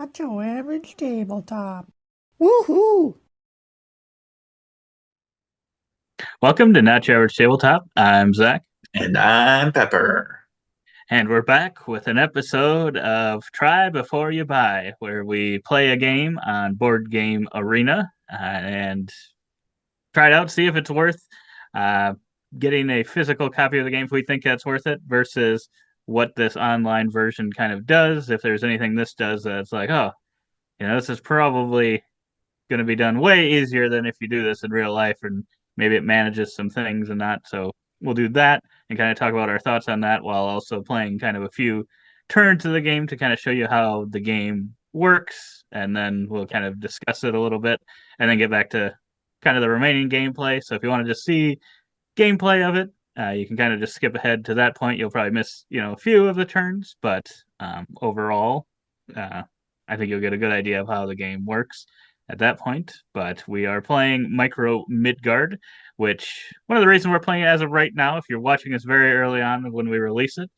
Not your average tabletop. Woohoo! Welcome to Not Your Average Tabletop. I'm Zach, And I'm Pepper. and we're back with an episode of Try Before You Buy, where we play a game on Board Game Arena and try it out, see if it's worth uh, getting a physical copy of the game if we think that's worth it, versus what this online version kind of does. If there's anything this does that's like, oh, this is probably going to be done way easier than if you do this in real life, and maybe it manages some things and that. So we'll do that and kind of talk about our thoughts on that while also playing kind of a few turns of the game to kind of show you how the game works, and then we'll kind of discuss it a little bit and then get back to kind of the remaining gameplay. So if you want to just see gameplay of it, you can kind of just skip ahead to that point. You'll probably miss, a few of the turns, but overall, uh, I think you'll get a good idea of how the game works at that point. But we are playing Micro Midgard, which one of the reasons we're playing it as of right now, if you're watching this very early on when we release it,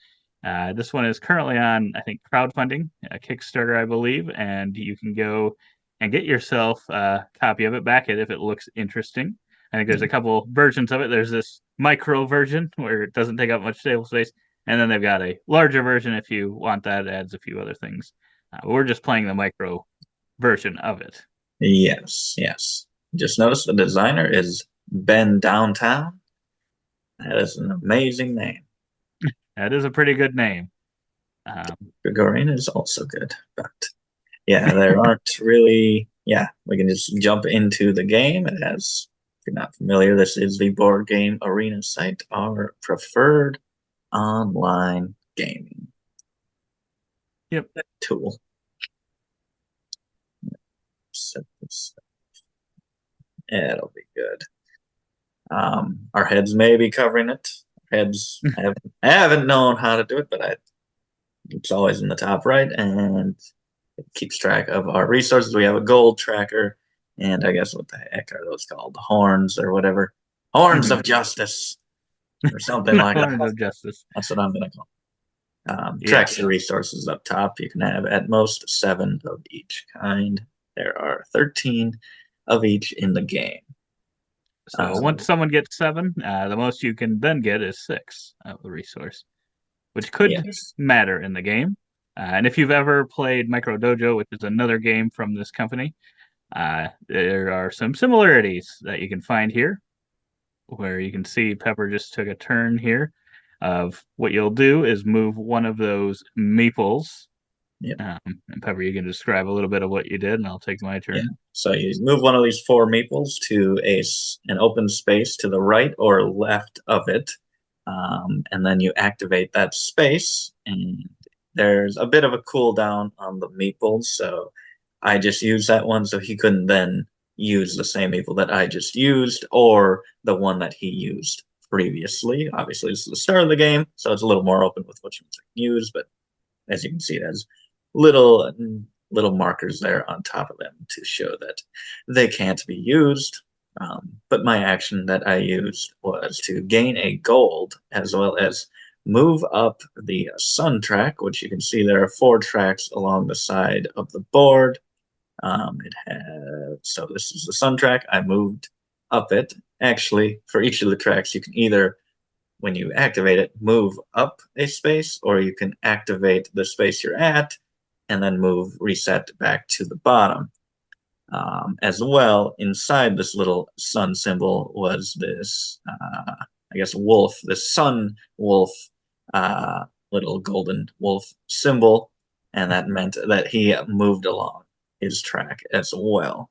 this one is currently on, I think, crowdfunding, a Kickstarter, I believe, and you can go and get yourself a copy of it, back it if it looks interesting. I think there's a couple versions of it. There's this micro version where it doesn't take up much table space, and then they've got a larger version if you want that. It adds a few other things. We're just playing the micro version of it. Yes, yes. Just notice the designer is Ben Downtown. That is an amazing name. That is a pretty good name. Gregorian is also good, but yeah, there aren't really. Yeah, we can just jump into the game. It has, if you're not familiar, this is the Board Game Arena site, our preferred online gaming Yep. tool. Set this. It'll be good. Our heads may be covering it. Heads I haven't known how to do it, but it's always in the top right, and it keeps track of our resources. We have a gold tracker, and I guess what the heck are those called? Horns or whatever. Horns of Justice or something like that. Horns of Justice. That's what I'm gonna call. Yeah. Tracks your resources up top. You can have at most 7 of each kind. There are 13 of each in the game. So once someone gets 7, the most you can then get is 6 of the resource, which could Yes. matter in the game. And if you've ever played Micro Dojo, which is another game from this company, there are some similarities that you can find here, where you can see Pepper just took a turn here of what you'll do is move one of those meeples. Yep. And Pepper, you can describe a little bit of what you did, and I'll take my turn. Yeah. So you move one of these 4 meeples to an open space to the right or left of it, and then you activate that space. And there's a bit of a cooldown on the meeples, so I just used that one, so he couldn't then use the same meeple that I just used or the one that he used previously. Obviously, this is the start of the game, so it's a little more open with which ones I can use, but as you can see, it has little markers there on top of them to show that they can't be used. But my action that I used was to gain a gold as well as move up the sun track, which you can see there are 4 tracks along the side of the board. So this is the sun track. I moved up it. Actually, for each of the tracks, you can either, when you activate it, move up a space, or you can activate the space you're at and then reset back to the bottom. As well, inside this little sun symbol was this, I guess, wolf, this sun wolf, little golden wolf symbol, and that meant that he moved along his track as well.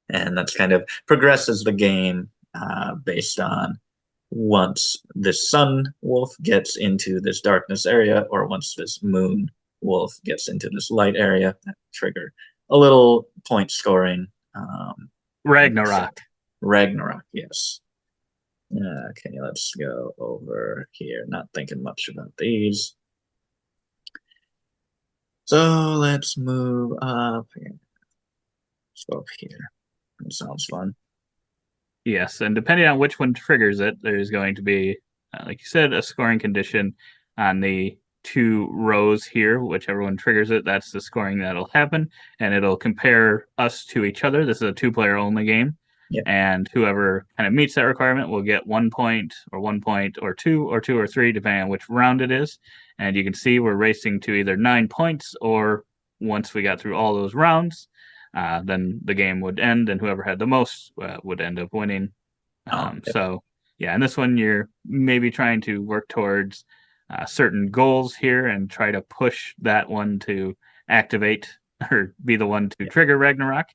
And that's kind of progresses the game based on once this sun wolf gets into this darkness area, or once this moon wolf gets into this light area, that trigger a little point scoring. Ragnarok. Ragnarok, yes. Okay, let's go over here. Not thinking much about these. So let's move up here. Let's go up here. That sounds fun. Yes, and depending on which one triggers it, there's going to be, like you said, a scoring condition on the two rows here, whichever one triggers it, that's the scoring that'll happen, and it'll compare us to each other. This is a two-player only game, Yep. and whoever kind of meets that requirement will get 1 point, or 1 point, or two, or 3, depending on which round it is. And you can see we're racing to either 9 points, or once we got through all those rounds, then the game would end, and whoever had the most would end up winning. Yep. So yeah, in this one, you're maybe trying to work towards certain goals here and try to push that one to activate or be the one to trigger Ragnarok.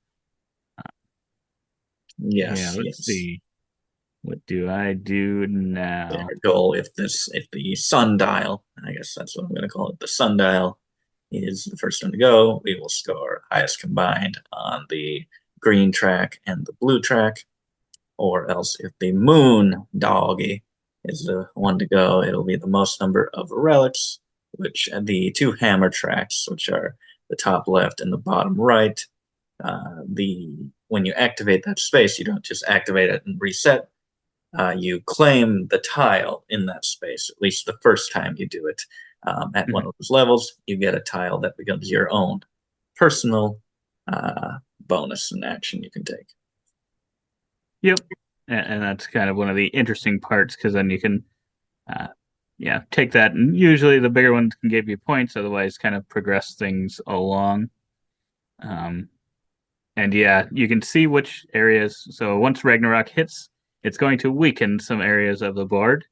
Yes. Yeah, let's Yes. see. What do I do now? Their goal, if the sundial, I guess that's what I'm going to call it, the sundial is the first one to go, we will score highest combined on the green track and the blue track. Or else, if the moon doggy is the one to go, it'll be the most number of relics, which the two hammer tracks, which are the top left and the bottom right. When you activate that space, you don't just activate it and reset. You claim the tile in that space, at least the first time you do it. At one of those levels, you get a tile that becomes your own personal bonus and action you can take. Yep. And that's kind of one of the interesting parts, because then you can take that, and usually the bigger ones can give you points, otherwise kind of progress things along. And yeah, you can see which areas. So once Ragnarok hits, it's going to weaken some areas of the board.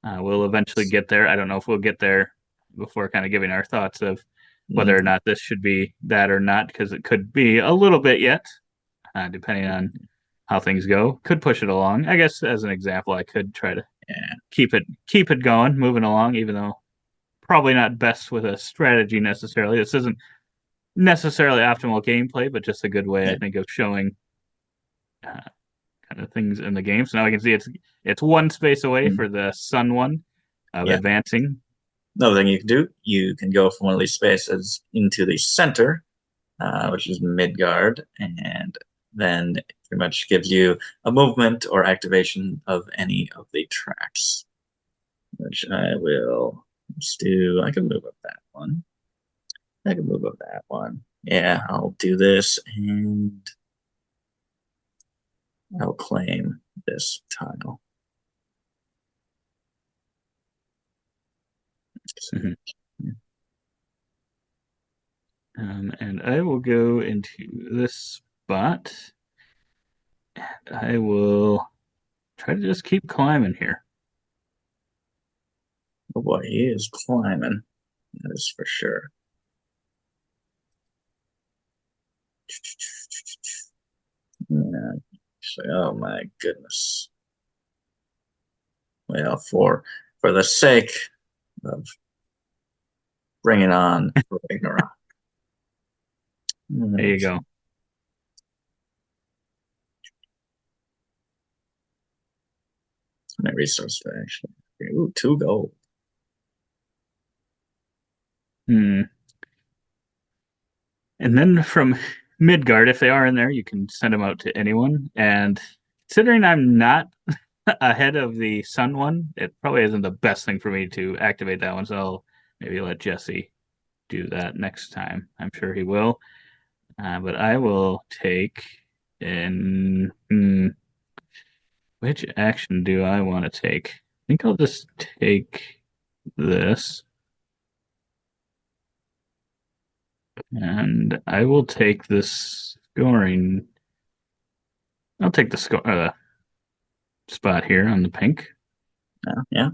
We'll eventually get there. I don't know if we'll get there before kind of giving our thoughts of whether or not this should be that or not, because it could be a little bit yet, depending on how things go. Could push it along. I guess as an example, I could try to keep it going, moving along, even though probably not best with a strategy necessarily. This isn't necessarily optimal gameplay, but just a good way, I think, of showing kind of things in the game. So now we can see it's one space away for the sun one of advancing. Another thing you can do, you can go from one of these spaces into the center, which is Midgard, and then it pretty much gives you a movement or activation of any of the tracks, which I will just do. I can move up that one. I can move up that one. Yeah, I'll do this, and I'll claim this tile. And I will go into this spot. And I will try to just keep climbing here. Oh boy, he is climbing. That is for sure. Yeah. Oh my goodness. Well, for the sake of bringing on Ragnarok. There you go. My resource actually. Ooh, 2 gold. And then from Midgard, if they are in there, you can send them out to anyone. And considering I'm not ahead of the sun one, it probably isn't the best thing for me to activate that one. So I'll maybe let Jesse do that next time. I'm sure he will. But I will take in. Which action do I want to take? I think I'll just take this. And I will take this scoring. I'll take the spot here on the pink. Yeah.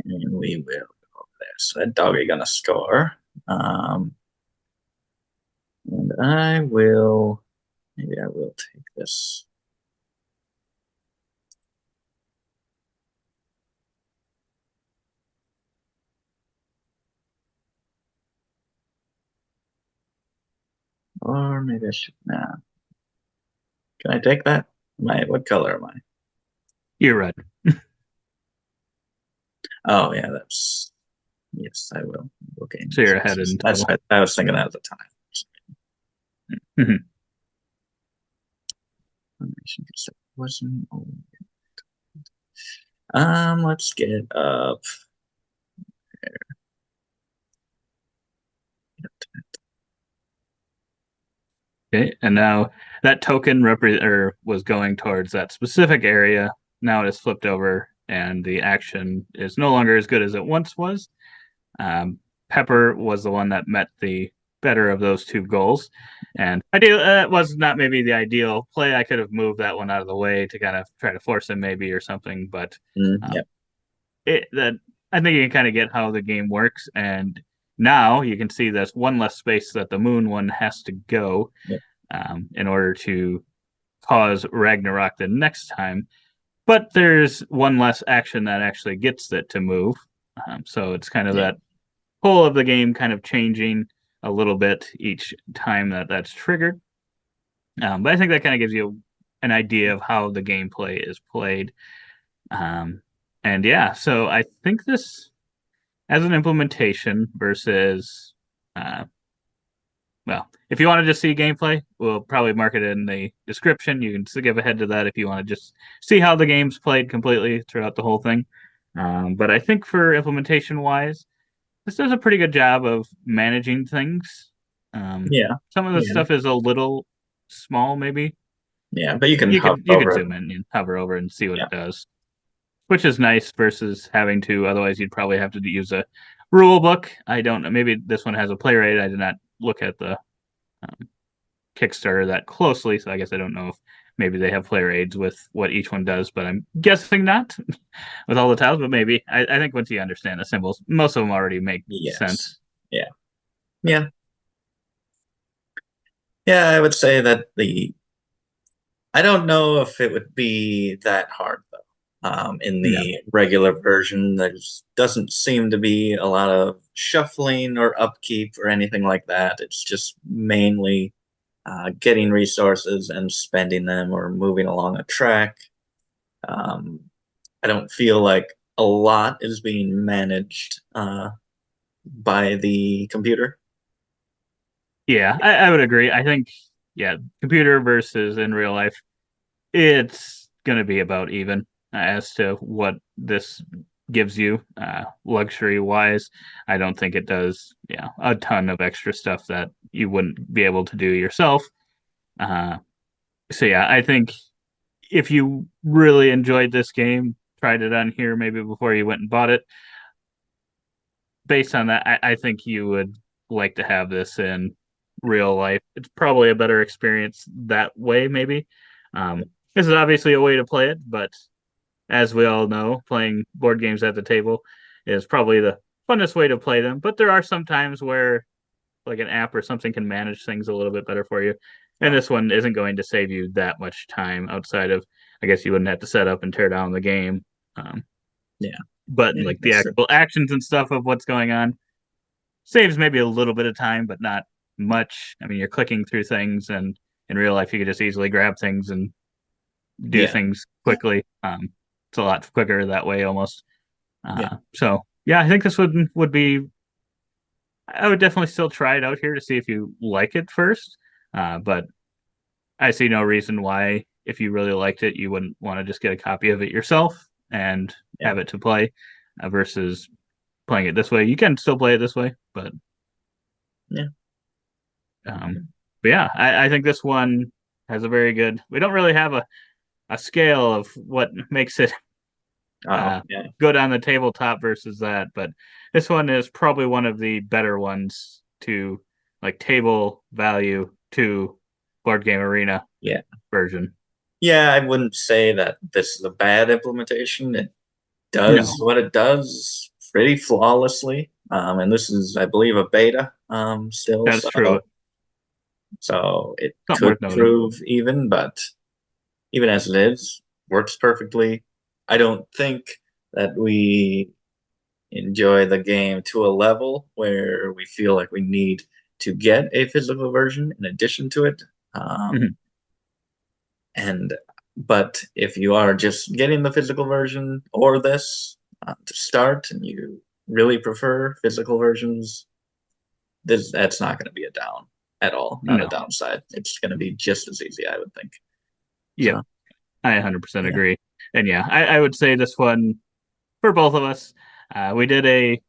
And we will go there. So that doggy gonna score. And maybe I will take this. Or maybe I should. Nah. Can I take that? What color am I? You're red. Oh yeah, yes, I will. Okay. So you're ahead in That's total. I was thinking that at the time. Let's get up. Okay, and now that token was going towards that specific area. Now it is flipped over, and the action is no longer as good as it once was. Um, Pepper was the one that met the better of those two goals, and ideal it was not maybe the ideal play. I could have moved that one out of the way to kind of try to force him maybe or something, but Yep. it that I think you can kind of get how the game works, and now you can see there's one less space that the moon one has to go Yep. in order to cause Ragnarok the next time. But there's one less action that actually gets it to move. So it's kind of Yeah. that whole of the game kind of changing a little bit each time that that's triggered. But I think that kind of gives you an idea of how the gameplay is played. Um, and yeah, so I think this as an implementation versus well, if you want to just see gameplay, we'll probably mark it in the description. You can skip ahead to that if you want to just see how the game's played completely throughout the whole thing. But I think for implementation wise, this does a pretty good job of managing things. Yeah. Some of the Yeah. stuff is a little small, maybe. Yeah. But you can You hover can you can over it. zoom in and hover over and see what Yeah. it does, which is nice versus having to. Otherwise, you'd probably have to use a rule book. I don't know. Maybe this one has a play rate. I did not look at the Kickstarter that closely, so I guess I don't know if maybe they have player aids with what each one does, but I'm guessing not with all the tiles. But maybe I think once you understand the symbols, most of them already make sense. Yes. Yeah. Yeah. Yeah. I would say that I don't know if it would be that hard though. In Yeah, the regular version, there doesn't seem to be a lot of shuffling or upkeep or anything like that. It's just mainly getting resources and spending them or moving along a track. Um, I don't feel like a lot is being managed by the computer. yeah, I would agree. I think yeah, computer versus in real life, it's gonna be about even as to what this gives you luxury wise. I don't think it does yeah a ton of extra stuff that you wouldn't be able to do yourself. Uh, so yeah, I think if you really enjoyed this game, tried it on here maybe before you went and bought it, based on that, I think you would like to have this in real life. It's probably a better experience that way, maybe. This is obviously a way to play it, but as we all know, playing board games at the table is probably the funnest way to play them. But there are some times where like an app or something can manage things a little bit better for you. And this one isn't going to save you that much time outside of, I guess you wouldn't have to set up and tear down the game. Um, Yeah, but yeah, like the that's true. actual actions and stuff of what's going on saves maybe a little bit of time, but not much. I mean, you're clicking through things, and in real life, you could just easily grab things and do Yeah, things quickly. It's a lot quicker that way almost. yeah, So yeah, I think this would be I would definitely still try it out here to see if you like it first. But I see no reason why, if you really liked it, you wouldn't want to just get a copy of it yourself and yeah, have it to play versus playing it this way. You can still play it this way, yeah. um, but yeah, I think this one has a very good. We don't really have a scale of what makes it Oh, yeah, good on the tabletop versus that, but this one is probably one of the better ones to like table value to board game arena yeah, version. yeah. I wouldn't say that this is a bad implementation. It does No, what it does pretty flawlessly. And this is, I believe, a beta still, that's true. so it Something could worth noting. prove even, but even as it is, works perfectly. I don't think that we enjoy the game to a level where we feel like we need to get a physical version in addition to it. Mhm. And but if you are just getting the physical version or this to start, and you really prefer physical versions, that's not going to be a down at all, not a No, downside. It's going to be just as easy, I would think. yep, So I 100% yeah, agree. And yeah, I would say this one for both of us. We did a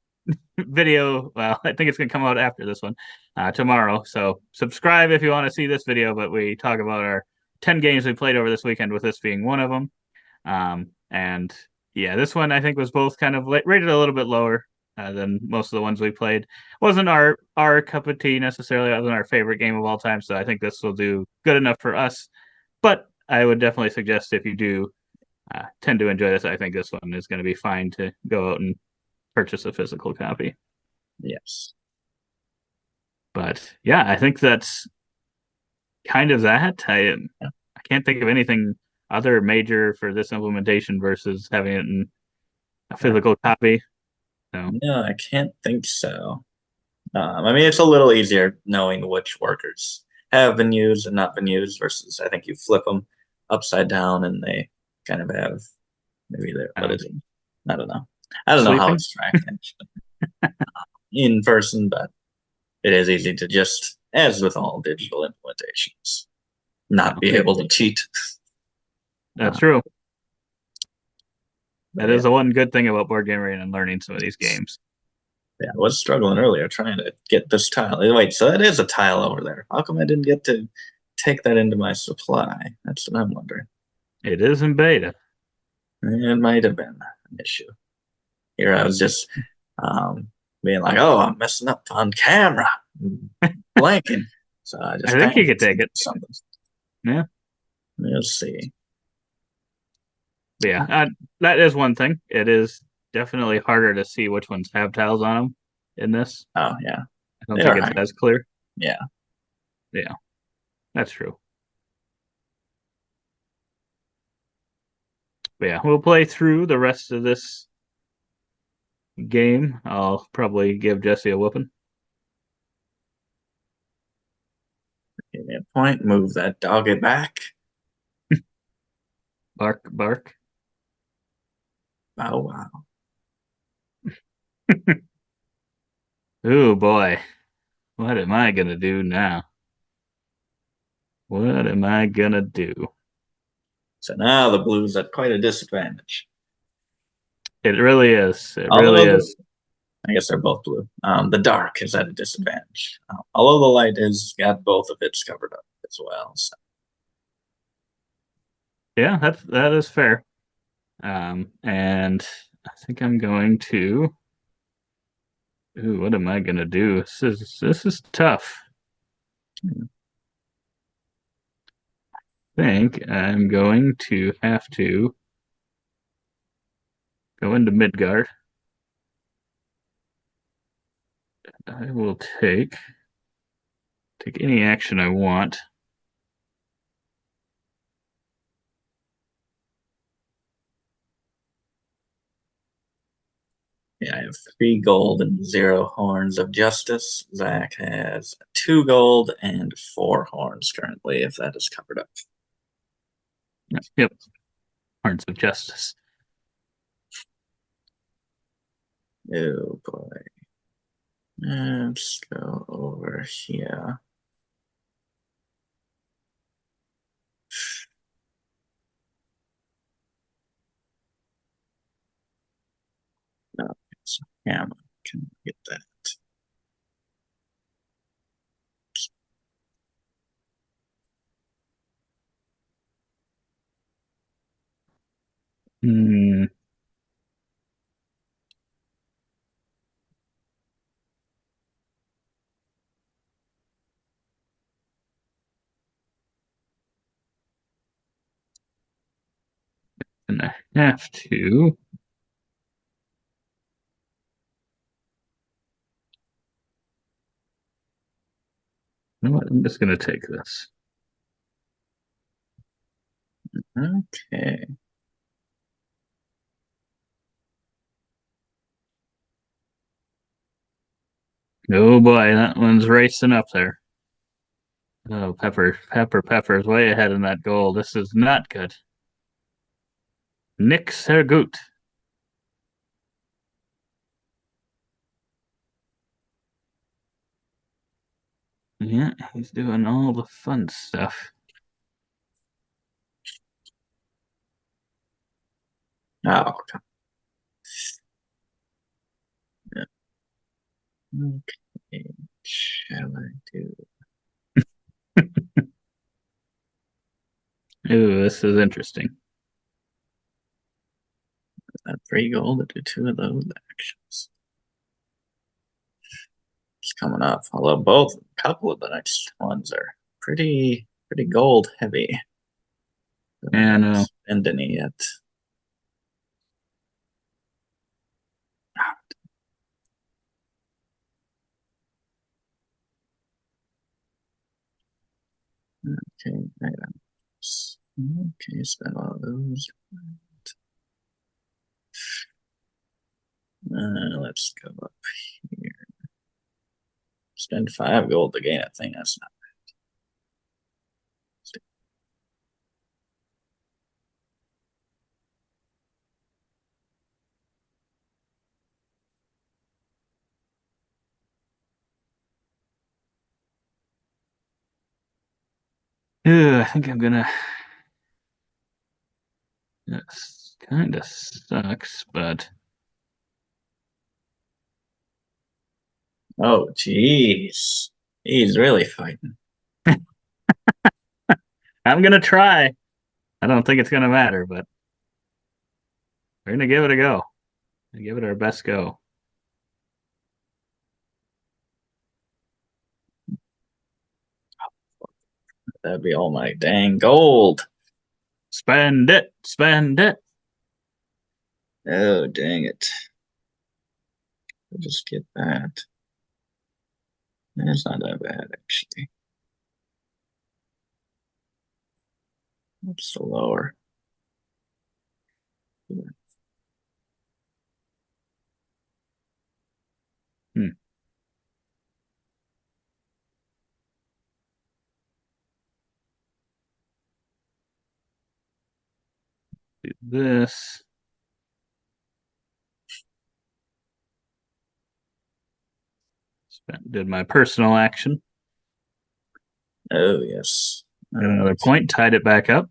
video. Well, I think it's gonna come out after this one tomorrow. So subscribe if you want to see this video. But we talk about our 10 games we played over this weekend, with this being one of them. And yeah, this one I think was both kind of rated a little bit lower than most of the ones we played. Wasn't our cup of tea necessarily. It wasn't our favorite game of all time. So I think this will do good enough for us. But I would definitely suggest, if you do tend to enjoy this, I think this one is going to be fine to go out and purchase a physical copy. Yes. But yeah, I think that's kind of that. I can't think of anything other major for this implementation versus having it in a physical copy. So No, I can't think so. I mean, it's a little easier knowing which workers have been used and not been used versus I think you flip them upside down and they kind of have maybe they're what is it? I don't know. I don't know how sleeping. it's tracked actually in person, but it is easy to just, as with all digital implementations, not be able to cheat. That's true. But That yeah, is the one good thing about board game arena and learning some of these games. yeah, I was struggling earlier trying to get this tile. Wait, so that is a tile over there. How come I didn't get to take that into my supply? That's what I'm wondering. It is in beta. It might have been an issue. Here I was just being like, oh, I'm messing up on camera, blanking. So I I just think you panicked could take it. something. Yeah. We'll see. But yeah, that is one thing. It is definitely harder to see which ones have tiles on them in this. Oh yeah, I don't they think are it's high. as clear. Yeah. Yeah, that's true. But yeah, we'll play through the rest of this game. I'll probably give Jesse a whooping. Give me a point. Move that doggy back. Bark, bark. Oh wow. Oh boy. What am I gonna do now? What am I gonna do? So now the blues at quite a disadvantage. It really is. It really Although is. I guess they're both blue. The dark is at a disadvantage. Although the light has got both of its covered up as well. So. Yeah, that is fair. And I think I'm going to. Ooh, what am I gonna do? This is tough. I think I'm going to have to go into Midgard. I will take any action I want. Yeah, I have 3 gold and 0 horns of justice. Zach has 2 gold and 4 horns currently, if that is covered up. Yep, Horns of Justice. Oh boy. Let's go over here. No, it's hammer. Can get that. Hmm. And I have to. You know what? I'm just gonna take this. Okay. Oh boy, that one's racing up there. Oh, Pepper is way ahead in that goal. This is not good. Nick Sergut. Yeah, he's doing all the fun stuff. Oh, yeah. Okay. Shall I do? Ooh, this is interesting. 3 gold to do 2 of those actions. It's coming up. Although a couple of the next ones are pretty gold heavy. I haven't spent any yet. Okay, items. Okay, spend all of those. Let's go up here. Spend 5 gold to gain a thing. That's not Ooh, I think I'm gonna. This kind of sucks, but Oh, jeez. He's really fighting. I'm gonna try. I don't think it's gonna matter, but we're gonna give it a go. Give it our best go. That'd be all my dang gold. Spend it. Spend it. Oh, dang it. I'll just get that. That's not that bad, actually. What's the lower? Hmm. Do this. Did my personal action. Oh, yes. Got another point. Tied it back up.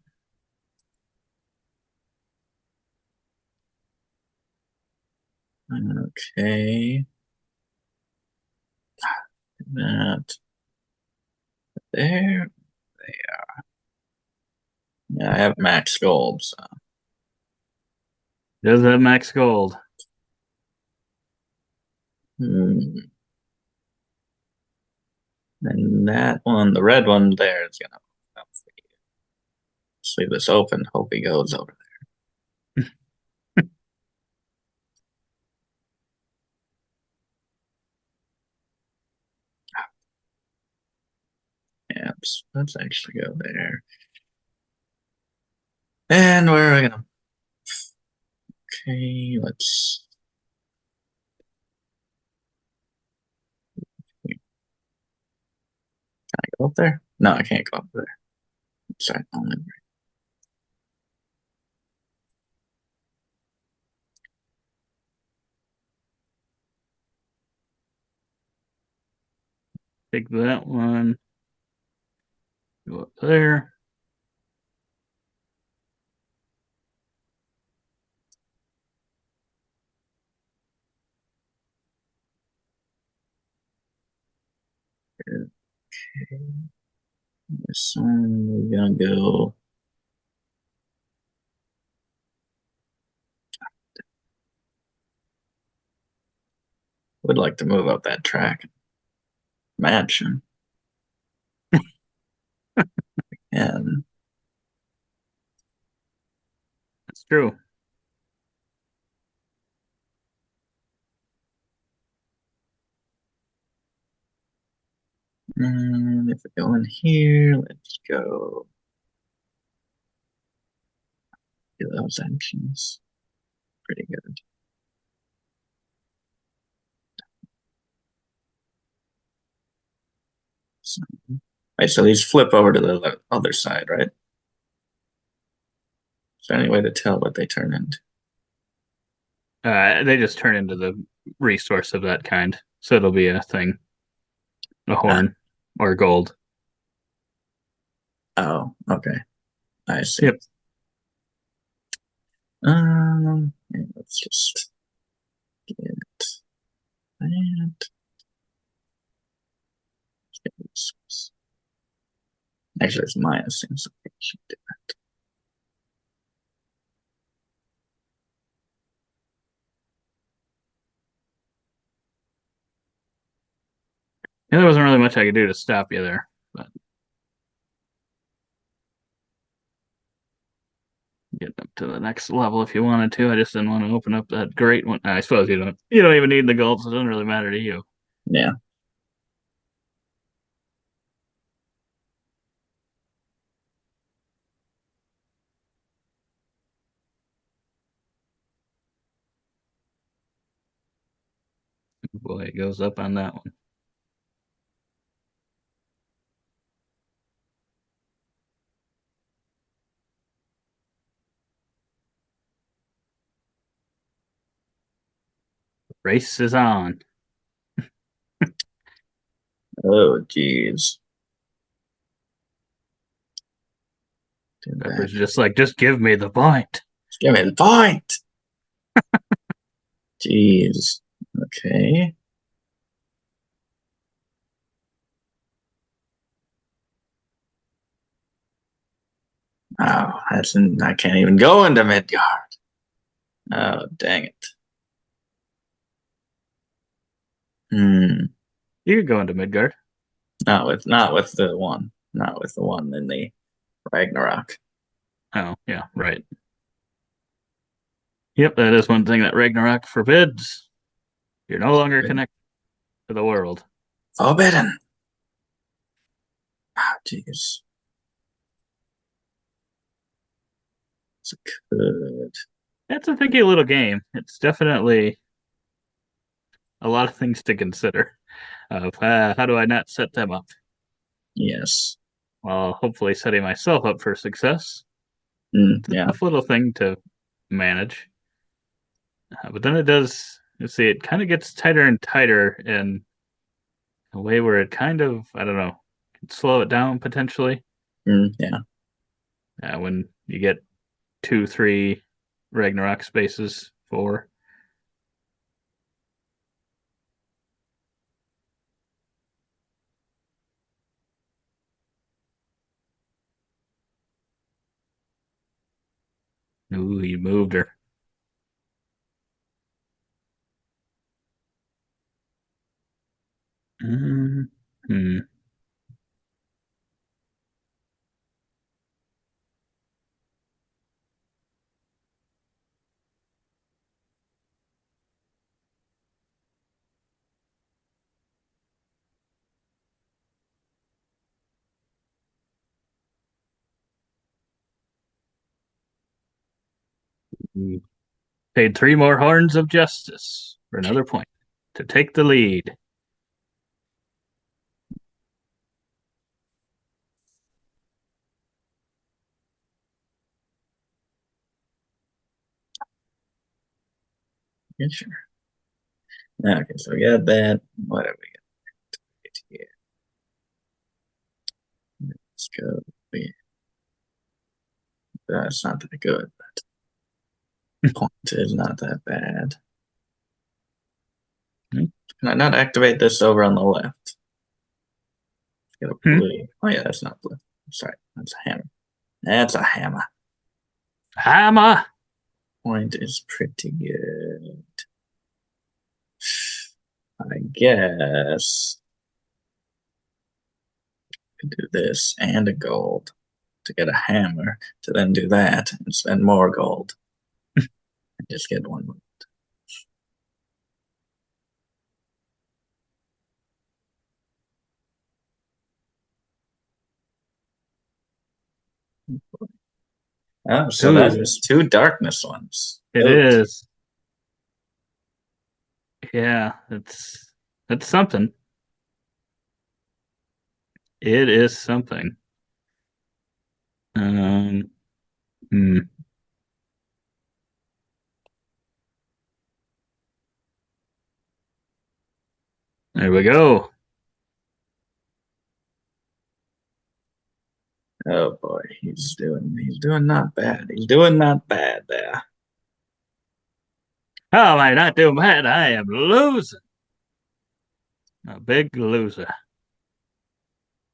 Okay. That. There. They are. Yeah, I have max gold, so. Does have max gold. And that one, the red one there is gonna. Just leave this open. Hope he goes over there. Yeah, let's actually go there. And where are we gonna? Okay, let's. Can I go up there? No, I can't go up there. Sorry, only. Take that one. Go up there. Okay. This one, we're gonna go. Would like to move up that track. Imagine. And That's true. if we go in here, let's go do those actions. Pretty good. So, right, so these flip over to the other side, right? Is there any way to tell what they turn into? They just turn into the resource of that kind. So it'll be a thing. A horn or gold. Oh, okay. I see. Yep. Let's just get that. Actually, it's minus, so we should do that. Yeah, there wasn't really much I could do to stop you there, but get up to the next level if you wanted to. I just didn't want to open up that great one. I suppose you don't. You don't even need the gold, so it doesn't really matter to you. Yeah. Boy, it goes up on that one. Race is on. Oh, jeez. Pepper's just like, just give me the point. Just give me the point. Jeez. Okay. Oh, I can't even go into Midgard. Oh, dang it. You could go into Midgard. Not with the one. Not with the one in the Ragnarok. Oh, yeah, right. Yep, that is one thing that Ragnarok forbids. You're no longer connected to the world. Forbidden. Oh, jeez. It's good. It's a tricky little game. It's definitely a lot of things to consider. Of how do I not set them up? Yes. Well, hopefully setting myself up for success. It's a Yeah. tough little thing to manage. But then it does, let's see, it kind of gets tighter and tighter in a way where it kind of, I don't know, can slow it down potentially. Yeah. When you get 2, 3 Ragnarok spaces, 4. Ooh, you moved her. Hmm. You paid 3 more horns of justice for another point to take the lead. Yeah, sure. Okay, so we got that. What have we got here? Let's go. That's not that good, but point is not that bad. Can I not activate this over on the left? Get a blue. Oh yeah, that's not blue. Sorry, that's a hammer. That's a hammer. Hammer! Point is pretty good. I guess I could do this and a gold to get a hammer, to then do that and spend more gold. And just get one. Oh, so that is 2 darkness ones. It is. Yeah, that's something. It is something. Um, hmm. There we go. Oh boy, he's doing not bad. He's doing not bad there. How am I not doing bad? I am losing. A big loser.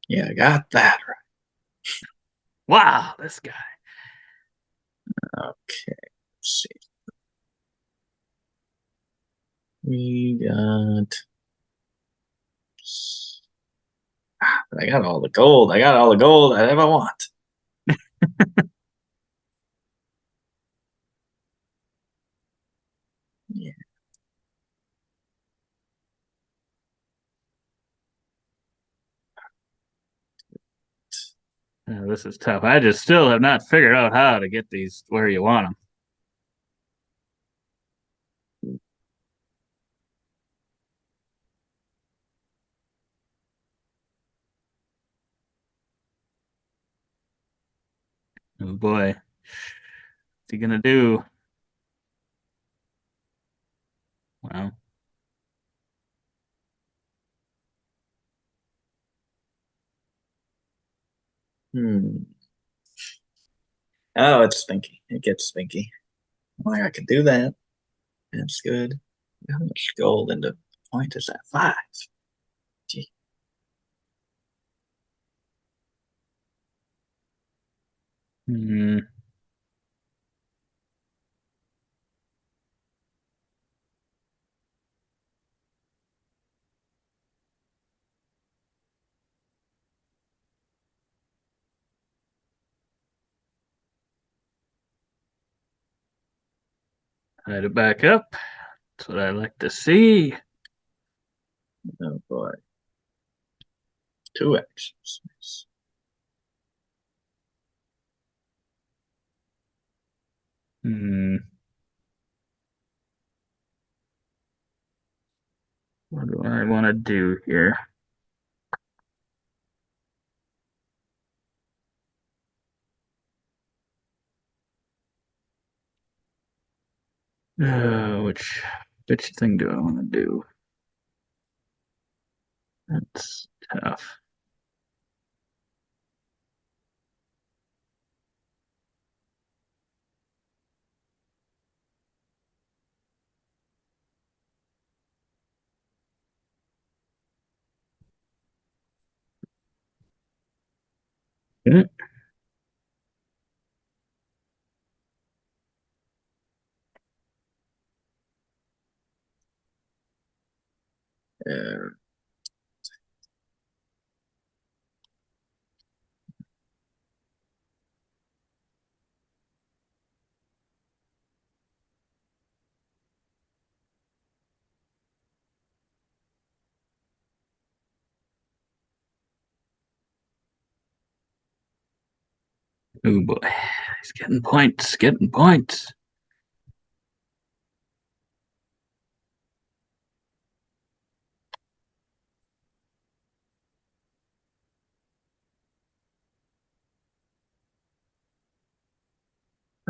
Yeah, I got that Wow, this guy. right. Okay, let's see. We got. I got all the gold. I got all the gold I ever want. Yeah. This is tough. I just still have not figured out how to get these where you want them. Oh boy. What's he gonna do? Well, Hmm. Oh, it's spinky. It gets spinky. Well, I can do that. That's good. How much gold into point is that? 5. Gee. hmm. Hide it back up. That's what I like to see. Oh boy. 2 actions. Hmm. What do I want to do here? Which thing do I want to do? That's tough. Hmm. Uh, Oh boy, he's getting points, getting points.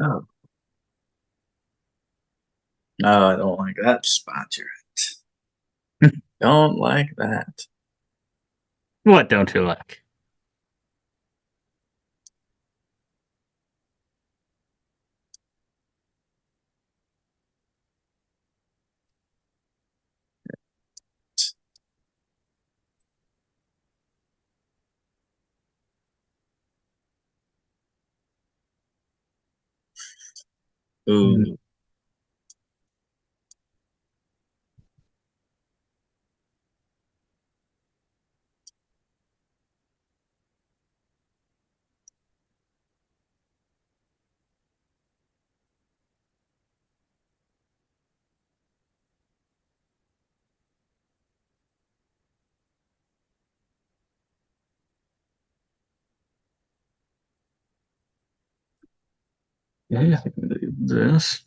oh. No, I don't like that spot you're at. Don't like that. What don't you like? Hmm. Ooh. Yeah, I can do this.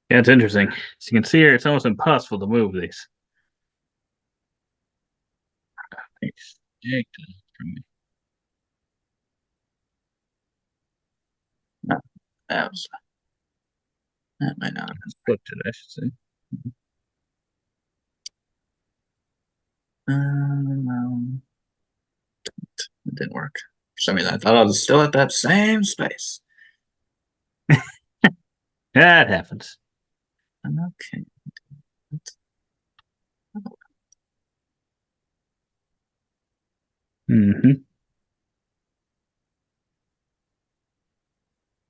Yeah, it's interesting. As you can see here, it's almost impossible to move these. Thanks. From me. No, that was That might not have Flipped it, I should say. no, it didn't work. For some reason, I thought I was still at that same space. Yeah, it happens. Okay. Mm-hmm.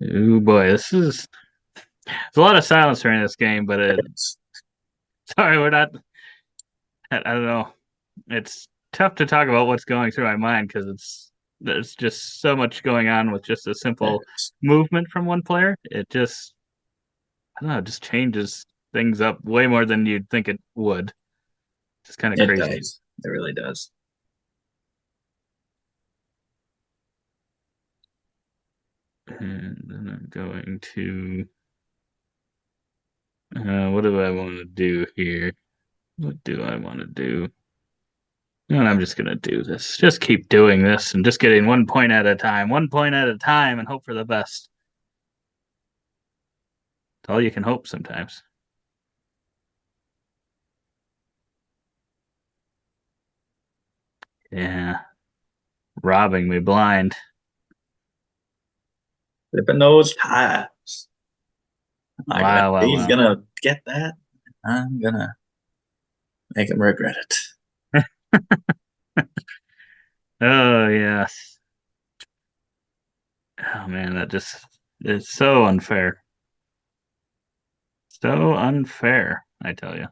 Oh boy, there's a lot of silence during this game, but sorry, we're not. I don't know. It's tough to talk about what's going through my mind because there's just so much going on with just a simple movement from one player. It just I don't know, it just changes things up way more than you'd think it would. Just kind of It crazy. does. It really does. And then I'm going to. What do I want to do here? What do I want to do? And I'm just gonna do this. Just keep doing this and just getting 1 point at a time, 1 point at a time, and hope for the best. It's all you can hope sometimes. Yeah, robbing me blind. Flipping those ties. Wow. He's gonna get that. I'm gonna make him regret it. Oh yes. Oh man, that just it's so unfair. So unfair, I tell you.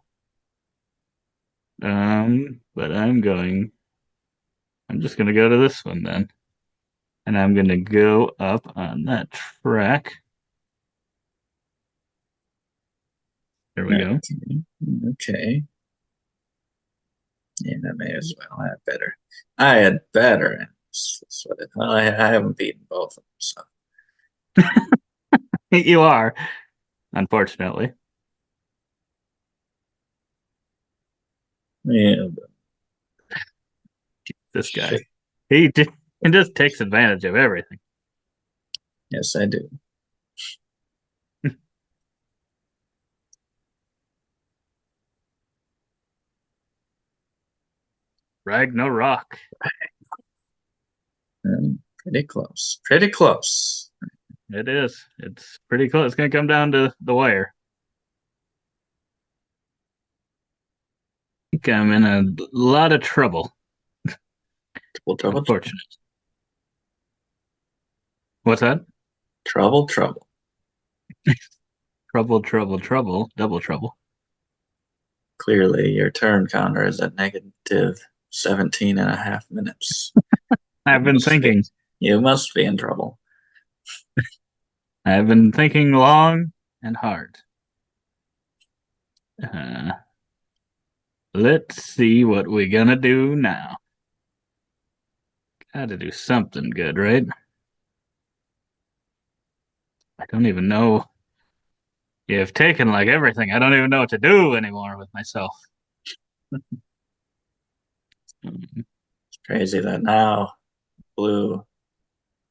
But I'm just gonna go to this one then. And I'm gonna go up on that track. There we go. Okay. Yeah, I may as well. I had better. Well, I haven't beaten both of them, so. You are, unfortunately. Yeah, This guy. He just takes advantage of everything. yes, I do. Ragnarok. Pretty close. Pretty close. It is. It's pretty close. It's gonna come down to the wire. I think I'm in a lot of trouble. Trouble. Unfortunate. What's that? Trouble. Trouble. Double trouble. Clearly, your turn counter is at negative 17 and a half minutes. I've been thinking. You must be in trouble. I've been thinking long and hard. Let's see what we're gonna do now. Gotta do something good, right? I don't even know. You've taken like everything. I don't even know what to do anymore with myself. It's crazy that now blue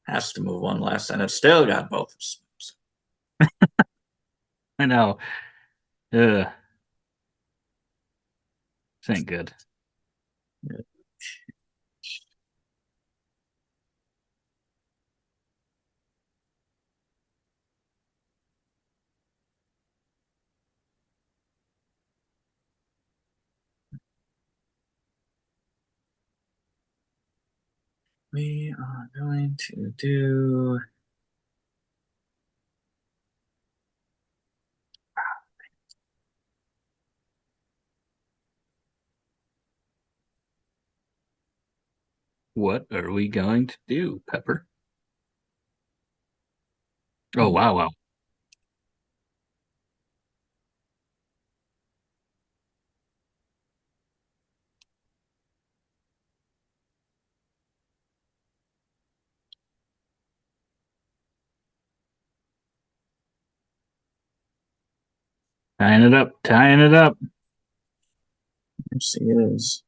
has to move one less, and it's still got both of them. I know. Ugh. This ain't good. We are going to do. What are we going to do, Pepper? Oh, wow. Tying it up. Here she is.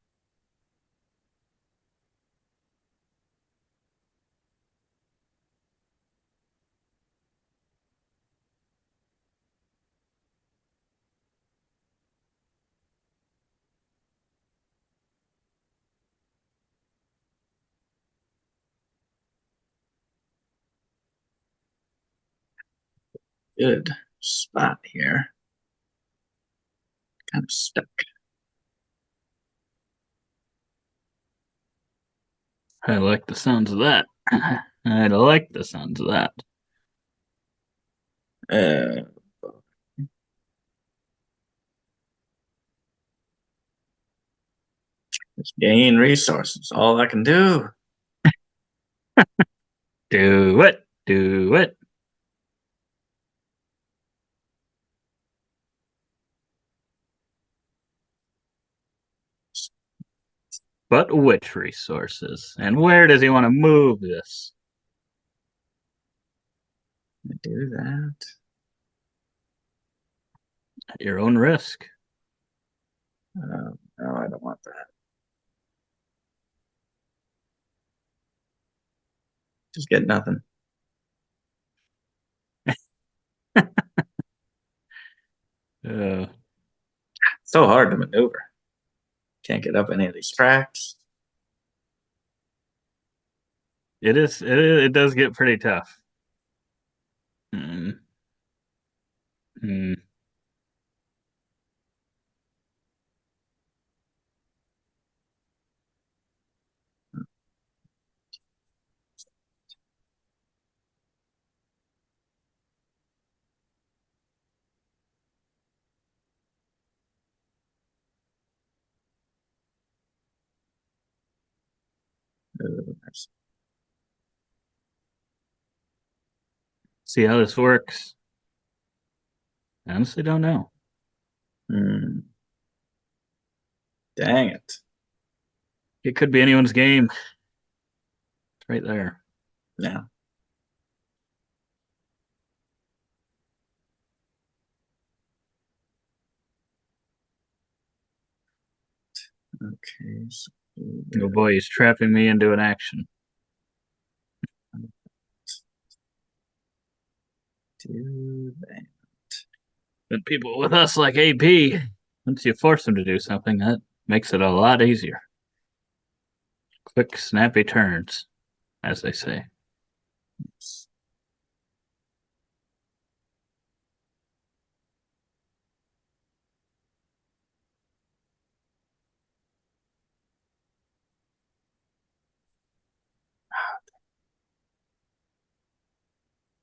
good spot here. Kind of stuck. I like the sounds of that. I like the sounds of that. Uh, just gain resources. All I can do. Do it. Do it. But which resources? And where does he want to move this? Do that. At your own risk. No, I don't want that. Just get nothing. So hard to maneuver. Can't get up any of these tracks. It is. It does get pretty tough. Hmm. Hmm. See how this works. I honestly don't know. Hmm. Dang it. It could be anyone's game. It's right there. Yeah. Okay. So Oh boy, he's trapping me into an action. do that. But people with us like AP, once you force them to do something, that makes it a lot easier. Quick, snappy turns, as they say.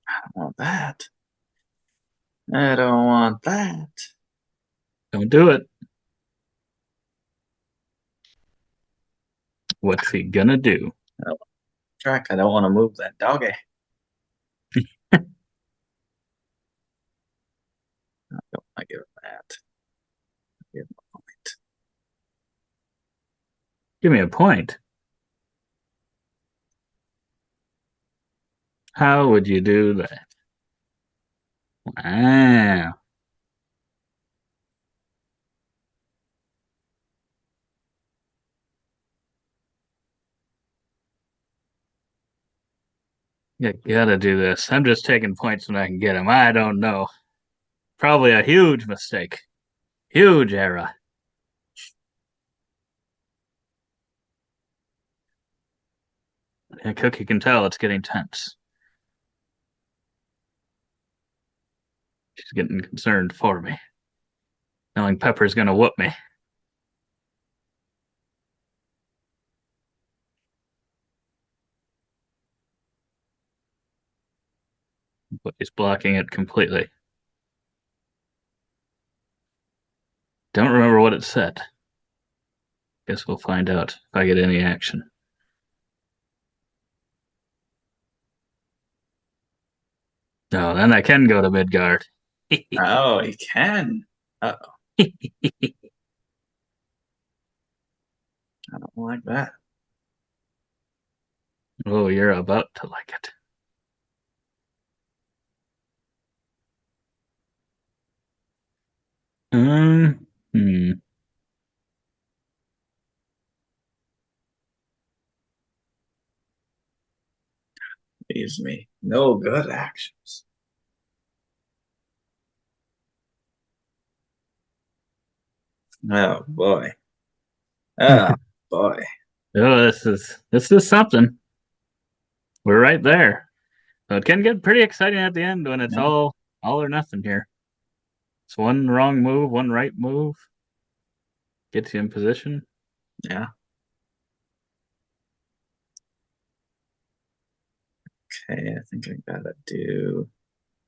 I don't want that. I don't want that. Don't do it. What's he gonna do? Track. I don't want to move that doggy. I don't want to give him that. Give him a point. Give me a point. How would you do that? Wow. You gotta do this. I'm just taking points when I can get them. I don't know. Probably a huge mistake. Huge error. And Cookie can tell it's getting tense. She's getting concerned for me, knowing Pepper's gonna whoop me. But he's blocking it completely. Don't remember what it said. Guess we'll find out if I get any action. No, then I can go to Midgard. Oh, he can. Uh-oh. I don't like that. Oh, you're about to like it. Hmm. Leaves me no good actions. Oh boy. Oh boy. Oh, this is something. We're right there. So it can get pretty exciting at the end when it's Yeah. all or nothing here. It's one wrong move, one right move. Gets you in position. Yeah. Okay, I think I gotta do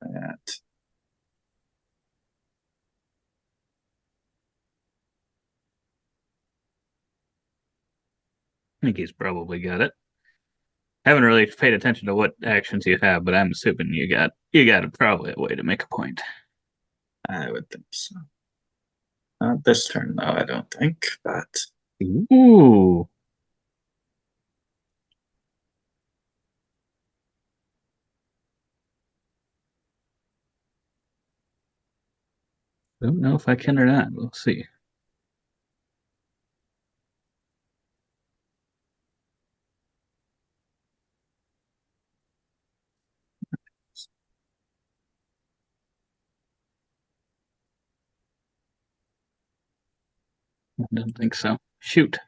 that. I think he's probably got it. Haven't really paid attention to what actions you have, but I'm assuming you got probably a way to make a point. I would think so. Not this turn, though, I don't think, but Ooh. Don't know if I can or not. We'll see. I don't think so. Shoot. If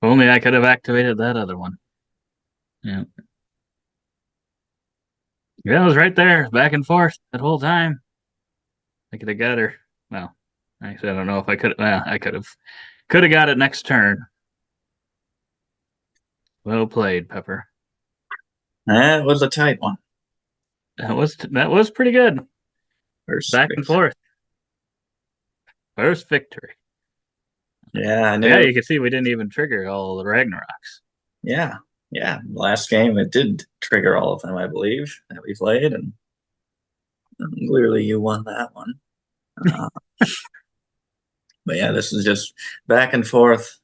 only I could have activated that other one. Yeah. Yeah, I was right there, back and forth that whole time. I could have got her. Well, actually, I don't know if I could. Well, I could have. Could have got it next turn. Well played, Pepper. that was a tight one. That was pretty good. First Back and victory. forth. First victory. Yeah, I knew. Yeah, you can see we didn't even trigger all the Ragnaroks. Yeah, last game it did trigger all of them, I believe, that we played, and clearly you won that one. But yeah, this is just back and forth.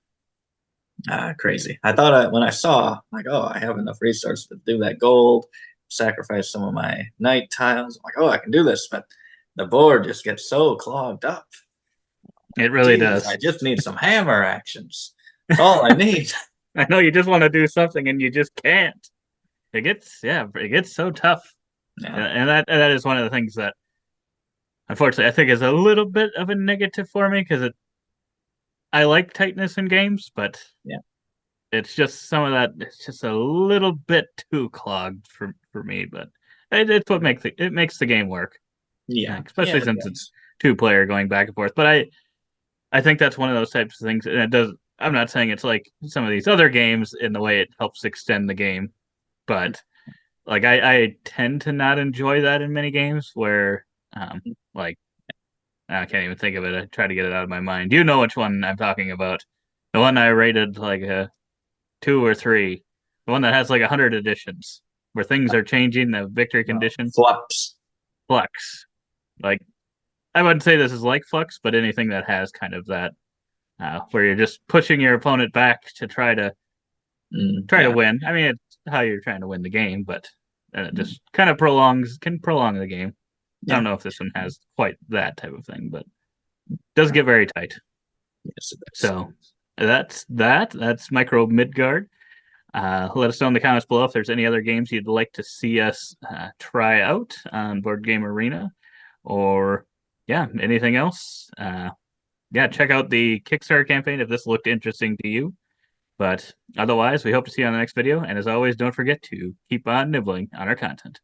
Crazy. I thought when I saw, like, oh, I have enough resources to do that gold, sacrifice some of my night tiles. I'm like, oh, I can do this, but the board just gets so clogged up. It really Jeez, does. I just need some hammer actions. That's all I need. I know you just want to do something and you just can't. It gets so tough. Yeah. And that is one of the things that unfortunately I think is a little bit of a negative for me because I like tightness in games, but Yeah. it's just some of that. It's just a little bit too clogged for me, but it's what makes the game work. Yeah. Especially Yeah, since it's 2-player going back and forth. But I think that's one of those types of things, and it does. I'm not saying it's like some of these other games in the way it helps extend the game, but like I tend to not enjoy that in many games where like I can't even think of it. I try to get it out of my mind. You know which one I'm talking about. The one I rated like a 2 or 3. The one that has like 100 editions where things are changing the victory condition. Flux. Flux. Like I wouldn't say this is like Flux, but anything that has kind of that where you're just pushing your opponent back to try to win. I mean, it's how you're trying to win the game, but it just kind of can prolong the game. I don't know if this one has quite that type of thing, but it does get very tight. Yes, it does. So that's Micro Midgard. Let us know in the comments below if there's any other games you'd like to see us try out on Board Game Arena, or anything else. Check out the Kickstarter campaign if this looked interesting to you. But otherwise, we hope to see you on the next video. And as always, don't forget to keep on nibbling on our content.